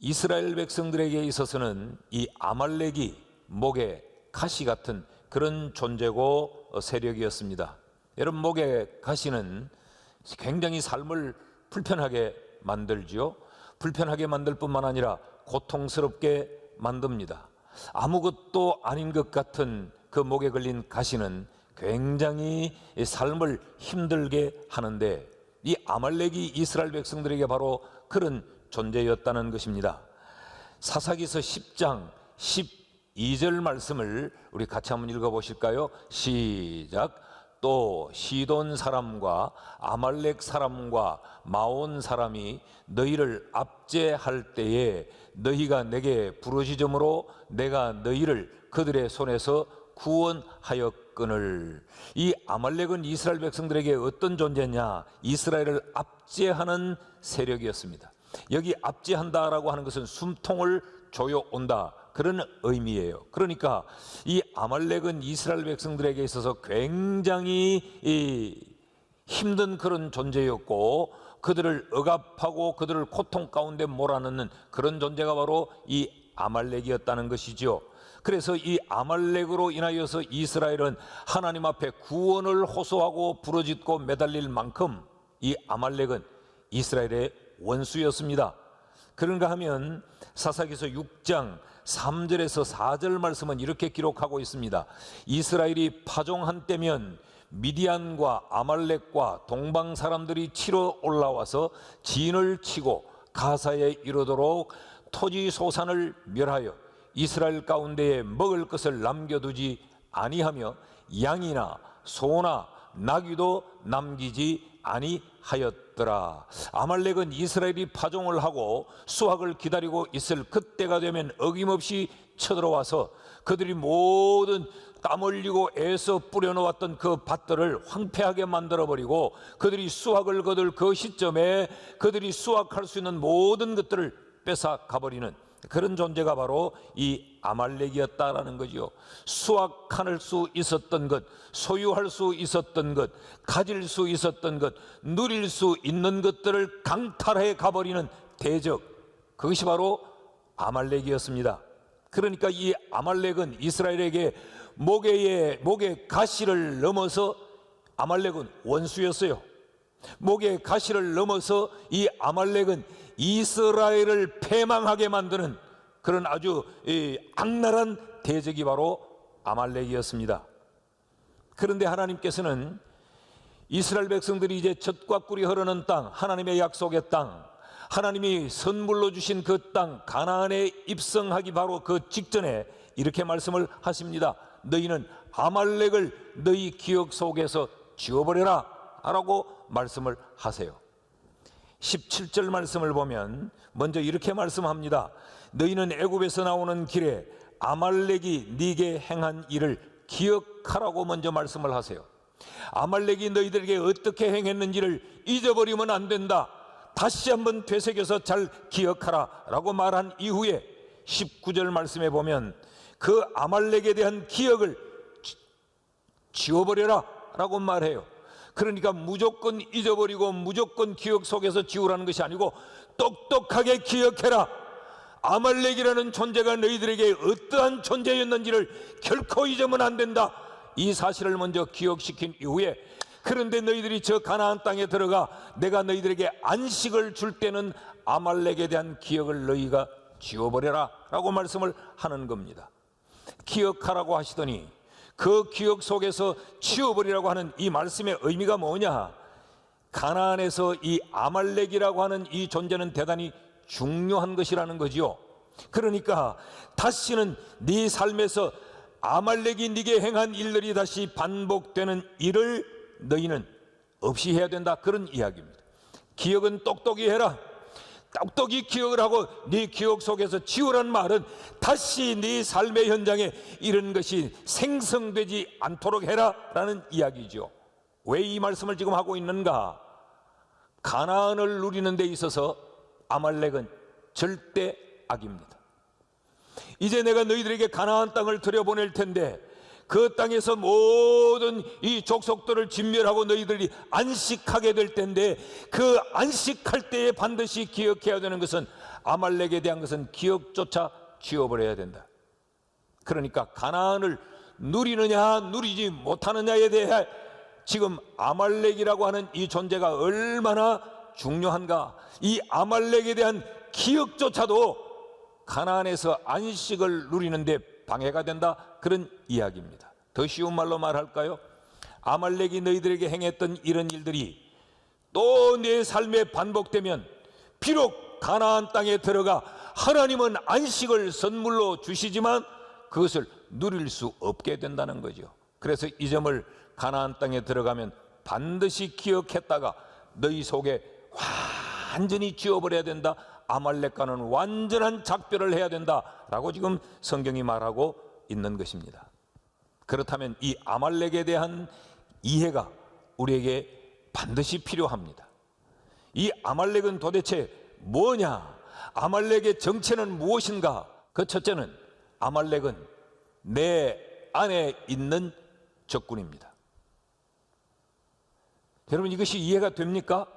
이스라엘 백성들에게 있어서는 이 아말렉이 목에 가시 같은 그런 존재고 세력이었습니다. 여러분, 목에 가시는 굉장히 삶을 불편하게 만들지요. 불편하게 만들 뿐만 아니라 고통스럽게 만듭니다. 아무것도 아닌 것 같은 그 목에 걸린 가시는 굉장히 삶을 힘들게 하는데, 이 아말렉이 이스라엘 백성들에게 바로 그런 존재였다는 것입니다. 사사기서 10장 12절 말씀을 우리 같이 한번 읽어보실까요? 시작. 또 시돈 사람과 아말렉 사람과 마온 사람이 너희를 압제할 때에 너희가 내게 부르짖음으로 내가 너희를 그들의 손에서 구원하였거늘. 이 아말렉은 이스라엘 백성들에게 어떤 존재냐? 이스라엘을 압제하는 세력이었습니다. 여기 압제한다라고 하는 것은 숨통을 조여온다, 그런 의미예요. 그러니까 이 아말렉은 이스라엘 백성들에게 있어서 굉장히 힘든 그런 존재였고, 그들을 억압하고 그들을 고통 가운데 몰아넣는 그런 존재가 바로 이 아말렉이었다는 것이죠. 그래서 이 아말렉으로 인하여서 이스라엘은 하나님 앞에 구원을 호소하고 부르짖고 매달릴 만큼 이 아말렉은 이스라엘의 원수였습니다. 그런가 하면 사사기서 6장 3절에서 4절 말씀은 이렇게 기록하고 있습니다. 이스라엘이 파종한 때면 미디안과 아말렉과 동방 사람들이 치러 올라와서 진을 치고 가사에 이르도록 토지 소산을 멸하여 이스라엘 가운데에 먹을 것을 남겨두지 아니하며 양이나 소나 나귀도 남기지 아니하였더라. 아말렉은 이스라엘이 파종을 하고 수확을 기다리고 있을 그때가 되면 어김없이 쳐들어와서 그들이 모든 땀 흘리고 애써 뿌려놓았던 그 밭들을 황폐하게 만들어버리고, 그들이 수확을 거둘 그 시점에 그들이 수확할 수 있는 모든 것들을 뺏어 가버리는 그런 존재가 바로 이 아말렉이었다라는 거죠. 수확할 수 있었던 것, 소유할 수 있었던 것, 가질 수 있었던 것, 누릴 수 있는 것들을 강탈해 가버리는 대적, 그것이 바로 아말렉이었습니다. 그러니까 이 아말렉은 이스라엘에게 목에 가시를 넘어서 아말렉은 원수였어요. 목에 가시를 넘어서 이 아말렉은 이스라엘을 패망하게 만드는 그런 아주 악랄한 대적이 바로 아말렉이었습니다. 그런데 하나님께서는 이스라엘 백성들이 이제 젖과 꿀이 흐르는 땅, 하나님의 약속의 땅, 하나님이 선물로 주신 그 땅 가나안에 입성하기 바로 그 직전에 이렇게 말씀을 하십니다. 너희는 아말렉을 너희 기억 속에서 지워버려라 라고 말씀을 하세요. 17절 말씀을 보면 먼저 이렇게 말씀합니다. 너희는 애굽에서 나오는 길에 아말렉이 네게 행한 일을 기억하라고 먼저 말씀을 하세요. 아말렉이 너희들에게 어떻게 행했는지를 잊어버리면 안 된다. 다시 한번 되새겨서 잘 기억하라 라고 말한 이후에 19절 말씀에 보면 그 아말렉에 대한 기억을 지워버려라 라고 말해요. 그러니까 무조건 잊어버리고 무조건 기억 속에서 지우라는 것이 아니고 똑똑하게 기억해라. 아말렉이라는 존재가 너희들에게 어떠한 존재였는지를 결코 잊으면 안 된다. 이 사실을 먼저 기억시킨 이후에 그런데 너희들이 저 가나안 땅에 들어가 내가 너희들에게 안식을 줄 때는 아말렉에 대한 기억을 너희가 지워버려라 라고 말씀을 하는 겁니다. 기억하라고 하시더니 그 기억 속에서 치워버리라고 하는 이 말씀의 의미가 뭐냐? 가나안에서 이 아말렉이라고 하는 이 존재는 대단히 중요한 것이라는 거지요. 그러니까 다시는 네 삶에서 아말렉이 네게 행한 일들이 다시 반복되는 일을 너희는 없이 해야 된다, 그런 이야기입니다. 기억은 똑똑히 해라. 똑똑히 기억을 하고 네 기억 속에서 지우라는 말은 다시 네 삶의 현장에 이런 것이 생성되지 않도록 해라 라는 이야기죠. 왜 이 말씀을 지금 하고 있는가? 가나안을 누리는 데 있어서 아말렉은 절대 악입니다. 이제 내가 너희들에게 가나안 땅을 들여보낼 텐데 그 땅에서 모든 이 족속들을 진멸하고 너희들이 안식하게 될 텐데 그 안식할 때에 반드시 기억해야 되는 것은 아말렉에 대한 것은 기억조차 지워버려야 된다. 그러니까 가나안을 누리느냐 누리지 못하느냐에 대해 지금 아말렉이라고 하는 이 존재가 얼마나 중요한가, 이 아말렉에 대한 기억조차도 가나안에서 안식을 누리는데 방해가 된다, 그런 이야기입니다. 더 쉬운 말로 말할까요? 아말렉이 너희들에게 행했던 이런 일들이 또 내 삶에 반복되면 비록 가나안 땅에 들어가 하나님은 안식을 선물로 주시지만 그것을 누릴 수 없게 된다는 거죠. 그래서 이 점을 가나안 땅에 들어가면 반드시 기억했다가 너희 속에 완전히 지워버려야 된다, 아말렉과는 완전한 작별을 해야 된다라고 지금 성경이 말하고 있는 것입니다. 그렇다면 이 아말렉에 대한 이해가 우리에게 반드시 필요합니다. 이 아말렉은 도대체 뭐냐? 아말렉의 정체는 무엇인가? 그 첫째는 아말렉은 내 안에 있는 적군입니다. 여러분, 이것이 이해가 됩니까?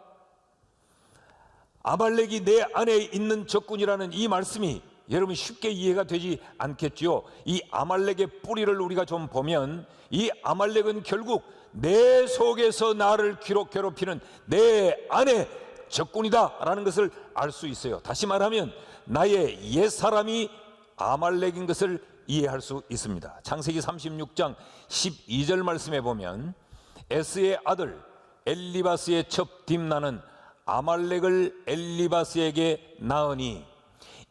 아말렉이 내 안에 있는 적군이라는 이 말씀이 여러분 쉽게 이해가 되지 않겠지요. 이 아말렉의 뿌리를 우리가 좀 보면 이 아말렉은 결국 내 속에서 나를 괴롭히는 내 안에 적군이다라는 것을 알 수 있어요. 다시 말하면 나의 옛사람이 아말렉인 것을 이해할 수 있습니다. 창세기 36장 12절 말씀에 보면 에스의 아들 엘리바스의 첩 딥나는 아말렉을 엘리바스에게 낳으니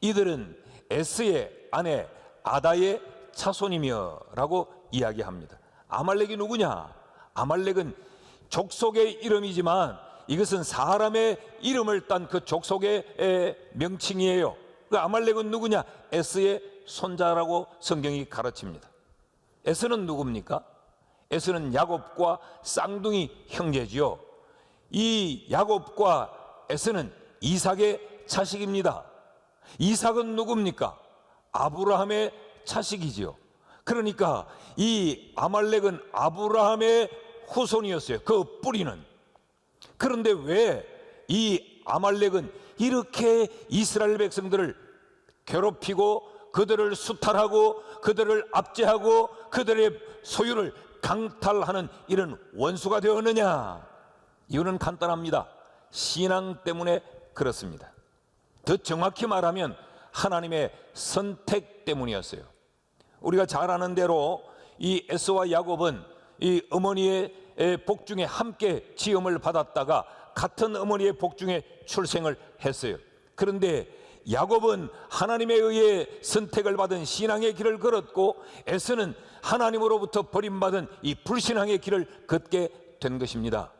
이들은 에스의 아내 아다의 자손이며 라고 이야기합니다. 아말렉이 누구냐? 아말렉은 족속의 이름이지만 이것은 사람의 이름을 딴 그 족속의 명칭이에요. 그 아말렉은 누구냐? 에스의 손자라고 성경이 가르칩니다. 에스는 누굽니까? 에스는 야곱과 쌍둥이 형제지요. 이 야곱과 에스는 이삭의 자식입니다. 이삭은 누굽니까? 아브라함의 자식이지요. 그러니까 이 아말렉은 아브라함의 후손이었어요. 그 뿌리는. 그런데 왜 이 아말렉은 이렇게 이스라엘 백성들을 괴롭히고 그들을 수탈하고 그들을 압제하고 그들의 소유를 강탈하는 이런 원수가 되었느냐? 이유는 간단합니다. 신앙 때문에 그렇습니다. 더 정확히 말하면 하나님의 선택 때문이었어요. 우리가 잘 아는 대로 이 에서와 야곱은 이 어머니의 복중에 함께 지음을 받았다가 같은 어머니의 복중에 출생을 했어요. 그런데 야곱은 하나님에 의해 선택을 받은 신앙의 길을 걸었고 에서는 하나님으로부터 버림받은 이 불신앙의 길을 걷게 된 것입니다.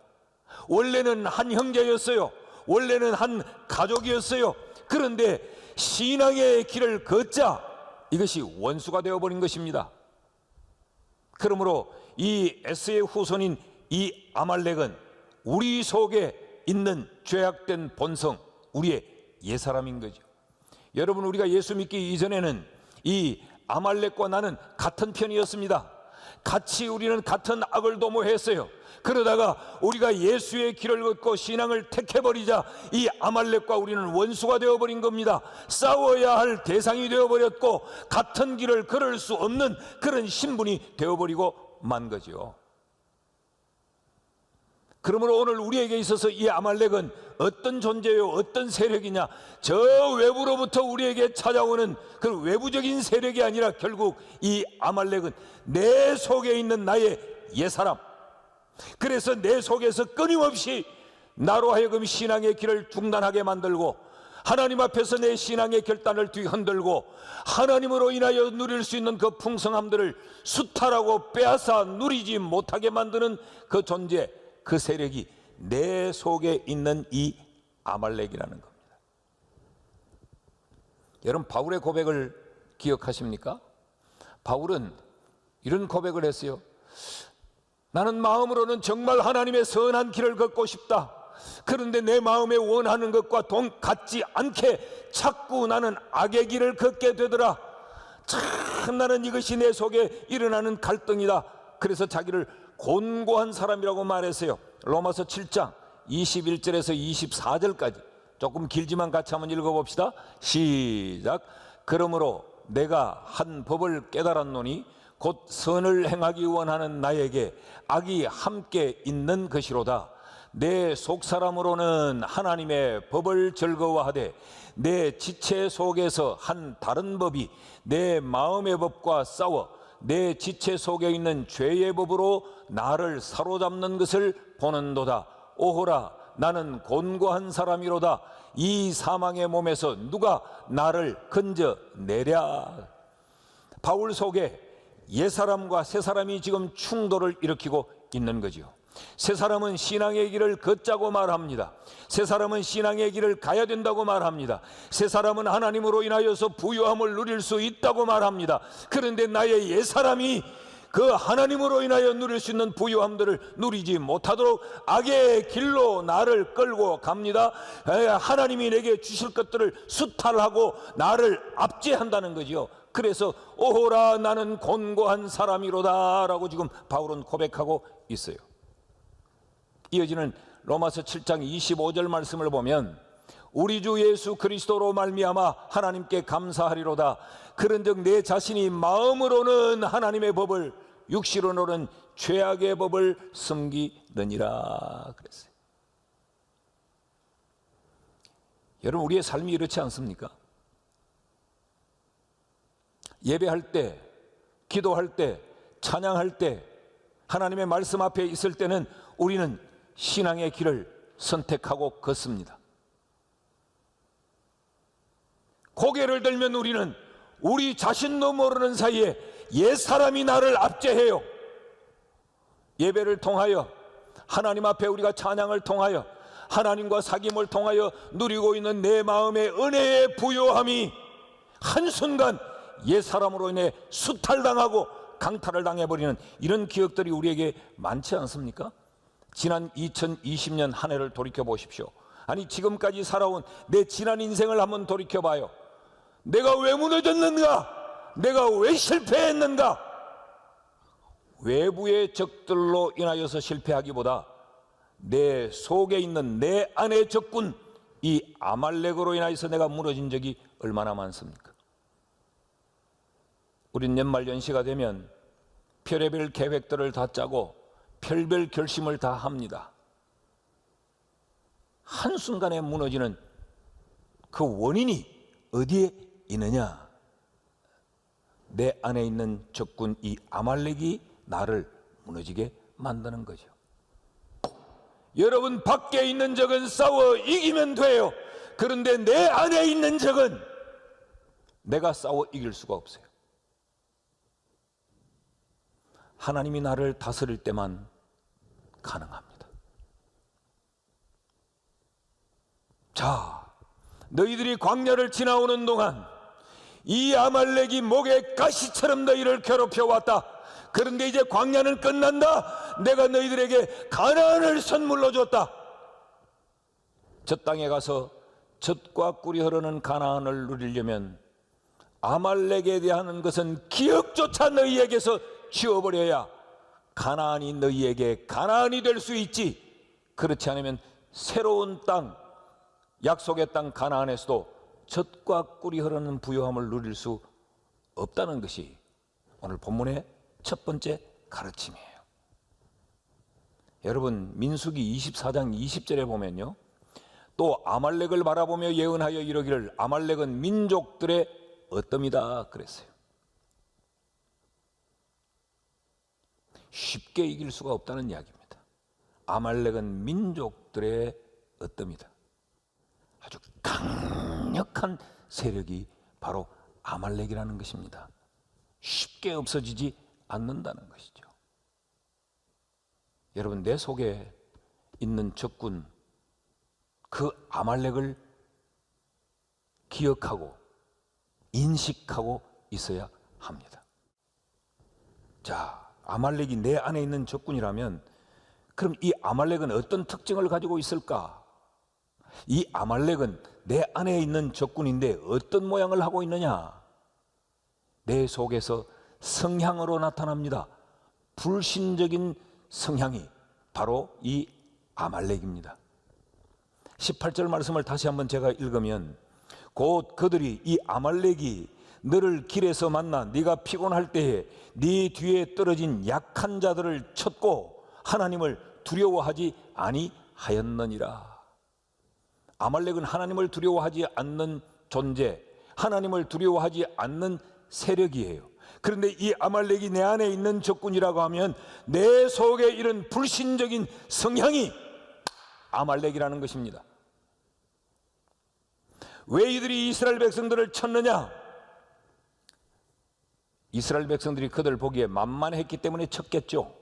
원래는 한 형제였어요. 원래는 한 가족이었어요. 그런데 신앙의 길을 걷자 이것이 원수가 되어버린 것입니다. 그러므로 이 에스의 후손인 이 아말렉은 우리 속에 있는 죄악된 본성, 우리의 옛사람인 거죠. 여러분, 우리가 예수 믿기 이전에는 이 아말렉과 나는 같은 편이었습니다. 같이 우리는 같은 악을 도모했어요. 그러다가 우리가 예수의 길을 걷고 신앙을 택해버리자 이 아말렉과 우리는 원수가 되어버린 겁니다. 싸워야 할 대상이 되어버렸고 같은 길을 걸을 수 없는 그런 신분이 되어버리고 만 거죠. 그러므로 오늘 우리에게 있어서 이 아말렉은 어떤 존재요, 어떤 세력이냐? 저 외부로부터 우리에게 찾아오는 그 외부적인 세력이 아니라 결국 이 아말렉은 내 속에 있는 나의 옛사람. 그래서 내 속에서 끊임없이 나로 하여금 신앙의 길을 중단하게 만들고 하나님 앞에서 내 신앙의 결단을 뒤흔들고 하나님으로 인하여 누릴 수 있는 그 풍성함들을 수탈하고 빼앗아 누리지 못하게 만드는 그 존재, 그 세력이 내 속에 있는 이 아말렉이라는 겁니다. 여러분, 바울의 고백을 기억하십니까? 바울은 이런 고백을 했어요. 나는 마음으로는 정말 하나님의 선한 길을 걷고 싶다. 그런데 내 마음에 원하는 것과 같지 않게 자꾸 나는 악의 길을 걷게 되더라. 참 나는 이것이 내 속에 일어나는 갈등이다. 그래서 자기를 곤고한 사람이라고 말했어요. 로마서 7장 21절에서 24절까지 조금 길지만 같이 한번 읽어봅시다. 시작. 그러므로 내가 한 법을 깨달았노니 곧 선을 행하기 원하는 나에게 악이 함께 있는 것이로다. 내 속사람으로는 하나님의 법을 즐거워하되 내 지체 속에서 한 다른 법이 내 마음의 법과 싸워 내 지체 속에 있는 죄의 법으로 나를 사로잡는 것을 보는도다. 오호라, 나는 곤고한 사람이로다. 이 사망의 몸에서 누가 나를 건져내랴. 바울 속에 옛사람과 새사람이 지금 충돌을 일으키고 있는 거죠. 새사람은 신앙의 길을 걷자고 말합니다. 새사람은 신앙의 길을 가야 된다고 말합니다. 새사람은 하나님으로 인하여서 부유함을 누릴 수 있다고 말합니다. 그런데 나의 옛사람이 그 하나님으로 인하여 누릴 수 있는 부유함들을 누리지 못하도록 악의 길로 나를 끌고 갑니다. 하나님이 내게 주실 것들을 수탈하고 나를 압제한다는 거죠. 그래서 오호라, 나는 곤고한 사람이로다 라고 지금 바울은 고백하고 있어요. 이어지는 로마서 7장 25절 말씀을 보면 우리 주 예수 그리스도로 말미암아 하나님께 감사하리로다. 그런즉 내 자신이 마음으로는 하나님의 법을, 육시로는 죄악의 법을 섬기느니라 그랬어요. 여러분, 우리의 삶이 이렇지 않습니까? 예배할 때, 기도할 때, 찬양할 때, 하나님의 말씀 앞에 있을 때는 우리는 신앙의 길을 선택하고 걷습니다. 고개를 들면 우리는 우리 자신도 모르는 사이에 옛사람이 나를 압제해요. 예배를 통하여, 하나님 앞에 우리가 찬양을 통하여, 하나님과 사귐을 통하여 누리고 있는 내 마음의 은혜의 부요함이 한순간 옛사람으로 인해 수탈당하고 강탈을 당해버리는 이런 기억들이 우리에게 많지 않습니까? 지난 2020년 한 해를 돌이켜 보십시오. 아니, 지금까지 살아온 내 지난 인생을 한번 돌이켜 봐요. 내가 왜 무너졌는가? 내가 왜 실패했는가? 외부의 적들로 인하여서 실패하기보다 내 속에 있는 내 안의 적군, 이 아말렉으로 인하여서 내가 무너진 적이 얼마나 많습니까? 우린 연말연시가 되면 별의별 계획들을 다 짜고 별별 결심을 다 합니다. 한순간에 무너지는 그 원인이 어디에 있느냐? 내 안에 있는 적군 이 아말렉이 나를 무너지게 만드는 거죠. 여러분, 밖에 있는 적은 싸워 이기면 돼요. 그런데 내 안에 있는 적은 내가 싸워 이길 수가 없어요. 하나님이 나를 다스릴 때만 가능합니다. 자, 너희들이 광야를 지나오는 동안 이 아말렉이 목에 가시처럼 너희를 괴롭혀왔다. 그런데 이제 광야는 끝난다. 내가 너희들에게 가나안을 선물로 줬다. 저 땅에 가서 젖과 꿀이 흐르는 가나안을 누리려면 아말렉에 대한 것은 기억조차 너희에게서 지워버려야 가나안이 너희에게 가나안이 될 수 있지. 그렇지 않으면 새로운 땅, 약속의 땅 가나안에서도 젖과 꿀이 흐르는 부요함을 누릴 수 없다는 것이 오늘 본문의 첫 번째 가르침이에요. 여러분, 민수기 24장 20절에 보면요, 또 아말렉을 바라보며 예언하여 이르기를 아말렉은 민족들의 어뜸이다 그랬어요. 쉽게 이길 수가 없다는 이야기입니다. 아말렉은 민족들의 어뜸이다. 아주 강력한 세력이 바로 아말렉이라는 것입니다. 쉽게 없어지지 않는다는 것이죠. 여러분, 내 속에 있는 적군, 그 아말렉을 기억하고 인식하고 있어야 합니다. 자, 아말렉이 내 안에 있는 적군이라면 그럼 이 아말렉은 어떤 특징을 가지고 있을까? 이 아말렉은 내 안에 있는 적군인데 어떤 모양을 하고 있느냐? 내 속에서 성향으로 나타납니다. 불신적인 성향이 바로 이 아말렉입니다. 18절 말씀을 다시 한번 제가 읽으면, 곧 그들이 이 아말렉이 너를 길에서 만나 네가 피곤할 때에 네 뒤에 떨어진 약한 자들을 쳤고 하나님을 두려워하지 아니하였느니라. 아말렉은 하나님을 두려워하지 않는 존재, 하나님을 두려워하지 않는 세력이에요. 그런데 이 아말렉이 내 안에 있는 적군이라고 하면 내 속에 이런 불신적인 성향이 아말렉이라는 것입니다. 왜 이들이 이스라엘 백성들을 쳤느냐? 이스라엘 백성들이 그들 보기에 만만했기 때문에 쳤겠죠.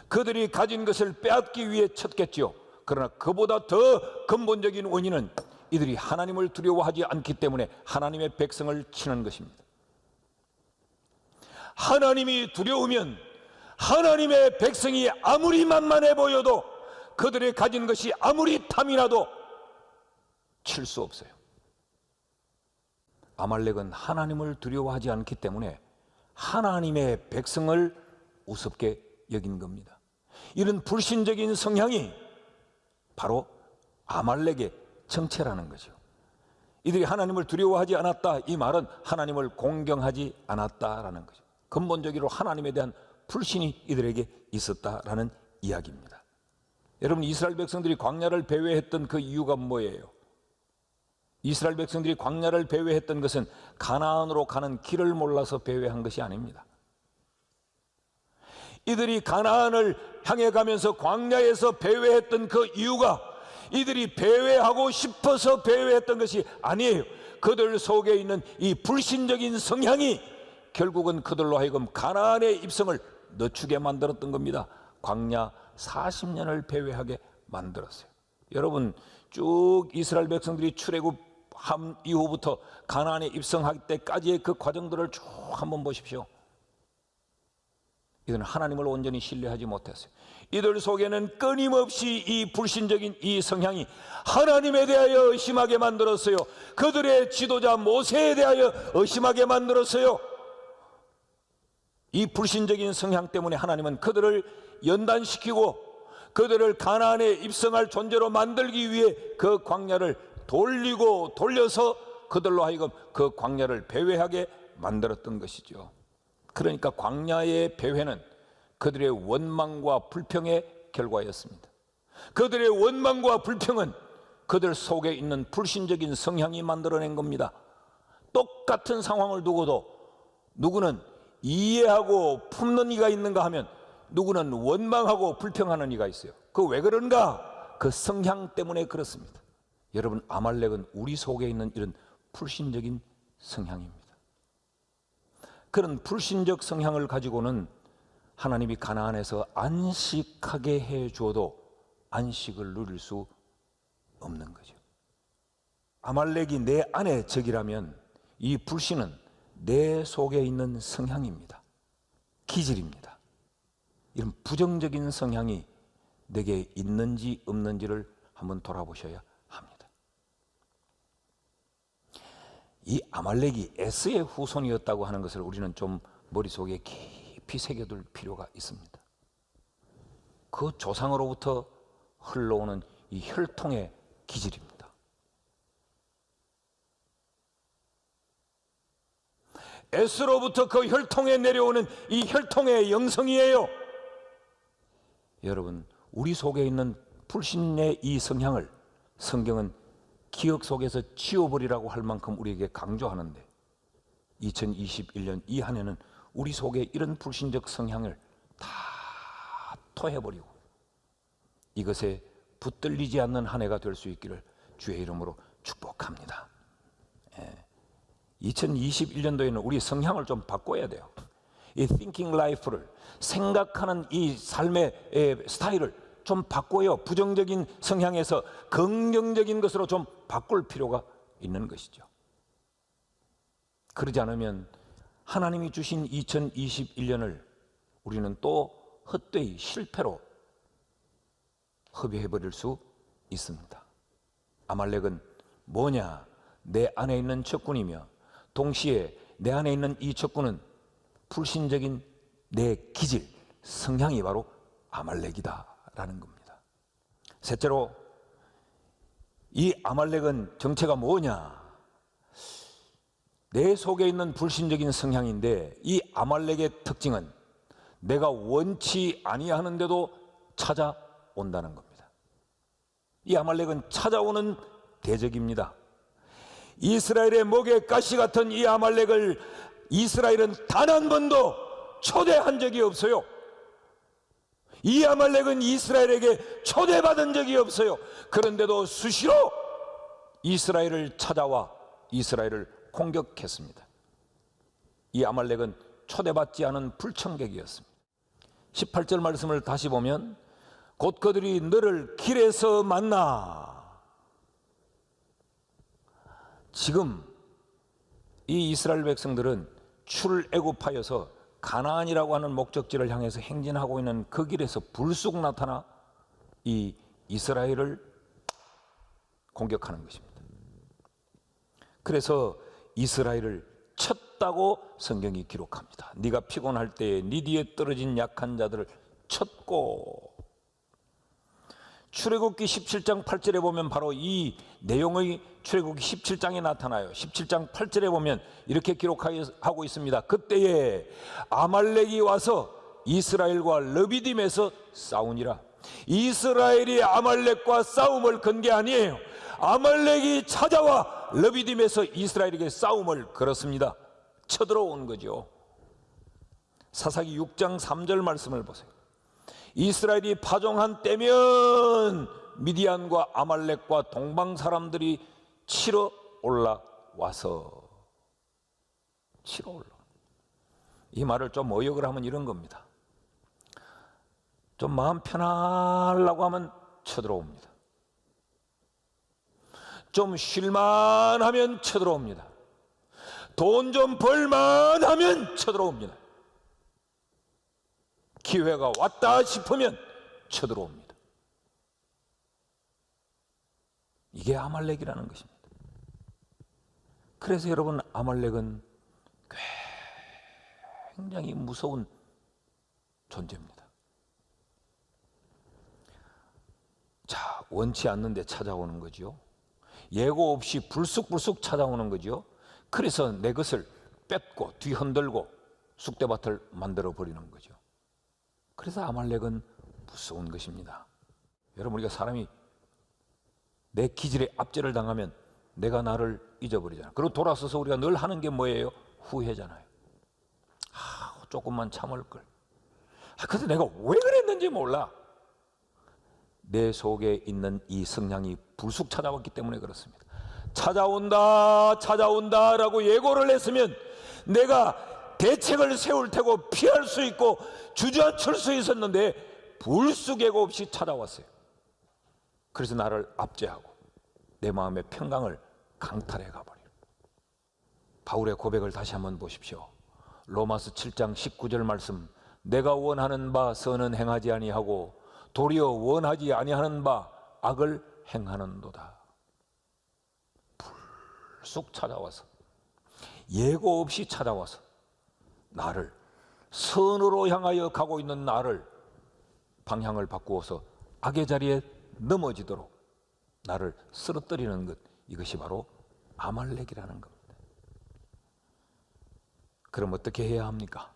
그들이 가진 것을 빼앗기 위해 쳤겠죠. 그러나 그보다 더 근본적인 원인은 이들이 하나님을 두려워하지 않기 때문에 하나님의 백성을 치는 것입니다. 하나님이 두려우면 하나님의 백성이 아무리 만만해 보여도, 그들의 가진 것이 아무리 탐이 나도 칠 수 없어요. 아말렉은 하나님을 두려워하지 않기 때문에 하나님의 백성을 우습게 여긴 겁니다. 이런 불신적인 성향이 바로 아말렉의 정체라는 거죠. 이들이 하나님을 두려워하지 않았다, 이 말은 하나님을 공경하지 않았다라는 거죠. 근본적으로 하나님에 대한 불신이 이들에게 있었다라는 이야기입니다. 여러분, 이스라엘 백성들이 광야를 배회했던 그 이유가 뭐예요? 이스라엘 백성들이 광야를 배회했던 것은 가나안으로 가는 길을 몰라서 배회한 것이 아닙니다. 이들이 가나안을 향해 가면서 광야에서 배회했던 그 이유가 이들이 배회하고 싶어서 배회했던 것이 아니에요. 그들 속에 있는 이 불신적인 성향이 결국은 그들로 하여금 가나안의 입성을 늦추게 만들었던 겁니다. 광야 40년을 배회하게 만들었어요. 여러분, 쭉 이스라엘 백성들이 출애굽한 이후부터 가나안에 입성할 때까지의 그 과정들을 쭉 한번 보십시오. 이들은 하나님을 온전히 신뢰하지 못했어요. 이들 속에는 끊임없이 이 불신적인 이 성향이 하나님에 대하여 의심하게 만들었어요. 그들의 지도자 모세에 대하여 의심하게 만들었어요. 이 불신적인 성향 때문에 하나님은 그들을 연단시키고 그들을 가나안에 입성할 존재로 만들기 위해 그 광야를 돌리고 돌려서 그들로 하여금 그 광야를 배회하게 만들었던 것이죠. 그러니까 광야의 배회는 그들의 원망과 불평의 결과였습니다. 그들의 원망과 불평은 그들 속에 있는 불신적인 성향이 만들어낸 겁니다. 똑같은 상황을 두고도 누구는 이해하고 품는 이가 있는가 하면 누구는 원망하고 불평하는 이가 있어요. 그 왜 그런가? 그 성향 때문에 그렇습니다. 여러분, 아말렉은 우리 속에 있는 이런 불신적인 성향입니다. 그런 불신적 성향을 가지고는 하나님이 가나안에서 안식하게 해 주어도 안식을 누릴 수 없는 거죠. 아말렉이 내 안의 적이라면 이 불신은 내 속에 있는 성향입니다. 기질입니다. 이런 부정적인 성향이 내게 있는지 없는지를 한번 돌아보셔야 합니다. 이 아말렉이 에스의 후손이었다고 하는 것을 우리는 좀 머릿속에 깊이 새겨둘 필요가 있습니다. 그 조상으로부터 흘러오는 이 혈통의 기질입니다. 에스로부터 그 혈통에 내려오는 이 혈통의 영성이에요. 여러분, 우리 속에 있는 불신의 이 성향을 성경은 기억 속에서 지워버리라고 할 만큼 우리에게 강조하는데 2021년 이 한 해는 우리 속에 이런 불신적 성향을 다 토해버리고 이것에 붙들리지 않는 한 해가 될 수 있기를 주의 이름으로 축복합니다. 2021년도에는 우리 성향을 좀 바꿔야 돼요. 이 thinking life를, 생각하는 이 삶의 스타일을 좀 바꿔요. 부정적인 성향에서 긍정적인 것으로 좀 바꿀 필요가 있는 것이죠. 그러지 않으면 하나님이 주신 2021년을 우리는 또 헛되이 실패로 허비해버릴 수 있습니다. 아말렉은 뭐냐? 내 안에 있는 적군이며 동시에 내 안에 있는 이 적군은 불신적인 내 기질, 성향이 바로 아말렉이다라는 겁니다. 셋째로 이 아말렉은 정체가 뭐냐? 내 속에 있는 불신적인 성향인데, 이 아말렉의 특징은 내가 원치 아니하는데도 찾아온다는 겁니다. 이 아말렉은 찾아오는 대적입니다. 이스라엘의 목에 가시 같은 이 아말렉을 이스라엘은 단 한 번도 초대한 적이 없어요. 이 아말렉은 이스라엘에게 초대받은 적이 없어요. 그런데도 수시로 이스라엘을 찾아와 이스라엘을 공격했습니다. 이 아말렉은 초대받지 않은 불청객이었습니다. 18절 말씀을 다시 보면, 곧 그들이 너를 길에서 만나. 지금 이 이스라엘 백성들은 출애굽하여서 가나안이라고 하는 목적지를 향해서 행진하고 있는 그 길에서 불쑥 나타나 이 이스라엘을 공격하는 것입니다. 그래서 이스라엘을 쳤다고 성경이 기록합니다. 네가 피곤할 때에 네 뒤에 떨어진 약한 자들을 쳤고. 출애굽기 17장 8절에 보면 바로 이 내용의 출애굽기 17장에 나타나요. 17장 8절에 보면 이렇게 기록하고 있습니다. 그때에 아말렉이 와서 이스라엘과 르비딤에서 싸우니라. 이스라엘이 아말렉과 싸움을 건 게 아니에요. 아말렉이 찾아와 르비딤에서 이스라엘에게 싸움을 걸었습니다. 쳐들어온 거죠. 사사기 6장 3절 말씀을 보세요. 이스라엘이 파종한 때면 미디안과 아말렉과 동방 사람들이 치러 올라와서 이 말을 좀 어역을 하면 이런 겁니다. 좀 마음 편하려고 하면 쳐들어옵니다. 좀 쉴만하면 쳐들어옵니다. 돈 좀 벌만하면 쳐들어옵니다. 기회가 왔다 싶으면 쳐들어옵니다. 이게 아말렉이라는 것입니다. 그래서 여러분, 아말렉은 굉장히 무서운 존재입니다. 자, 원치 않는데 찾아오는 거죠. 예고 없이 불쑥불쑥 찾아오는 거죠. 그래서 내 것을 뺏고 뒤흔들고 쑥대밭을 만들어 버리는 거죠. 그래서 아말렉은 무서운 것입니다. 여러분, 우리가 사람이 내 기질에 압제를 당하면 내가 나를 잊어버리잖아요. 그리고 돌아서서 우리가 늘 하는 게 뭐예요? 후회잖아요. 조금만 참을 걸. 근데 내가 왜 그랬는지 몰라. 내 속에 있는 이 성향이 불쑥 찾아왔기 때문에 그렇습니다. 찾아온다 라고 예고를 했으면 내가 대책을 세울 테고 피할 수 있고 주저앉힐 수 있었는데 불쑥 예고 없이 찾아왔어요. 그래서 나를 압제하고 내 마음의 평강을 강탈해 가버려요. 바울의 고백을 다시 한번 보십시오. 로마서 7장 19절 말씀, 내가 원하는 바 선은 행하지 아니하고 도리어 원하지 아니하는 바 악을 행하는도다. 불쑥 찾아와서, 예고 없이 찾아와서 나를, 선으로 향하여 가고 있는 나를 방향을 바꾸어서 악의 자리에 넘어지도록 나를 쓰러뜨리는 것, 이것이 바로 아말렉이라는 겁니다. 그럼 어떻게 해야 합니까?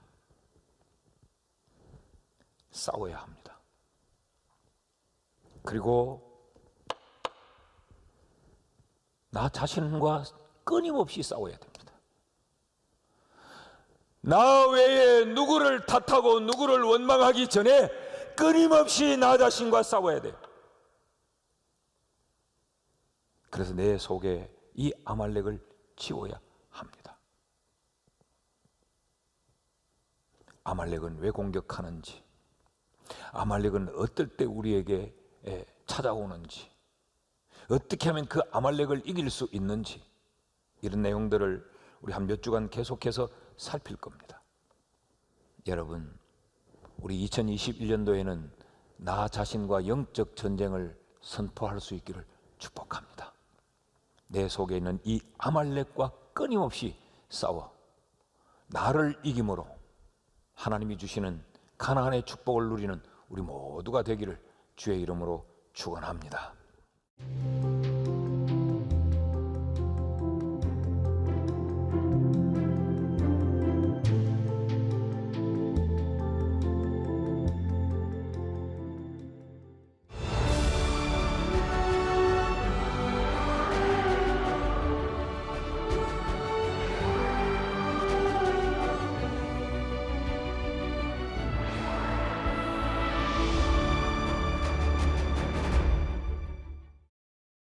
싸워야 합니다. 그리고 나 자신과 끊임없이 싸워야 됩니다. 나 외에 누구를 탓하고 누구를 원망하기 전에 끊임없이 나 자신과 싸워야 돼요. 그래서 내 속에 이 아말렉을 지워야 합니다. 아말렉은 왜 공격하는지, 아말렉은 어떨 때 우리에게 찾아오는지, 어떻게 하면 그 아말렉을 이길 수 있는지, 이런 내용들을 우리 한 몇 주간 계속해서 살필 겁니다. 여러분, 우리 2021년도에는 나 자신과 영적 전쟁을 선포할 수 있기를 축복합니다. 내 속에 있는 이 아말렉과 끊임없이 싸워 나를 이김으로 하나님이 주시는 가나안의 축복을 누리는 우리 모두가 되기를 주의 이름으로 축원합니다.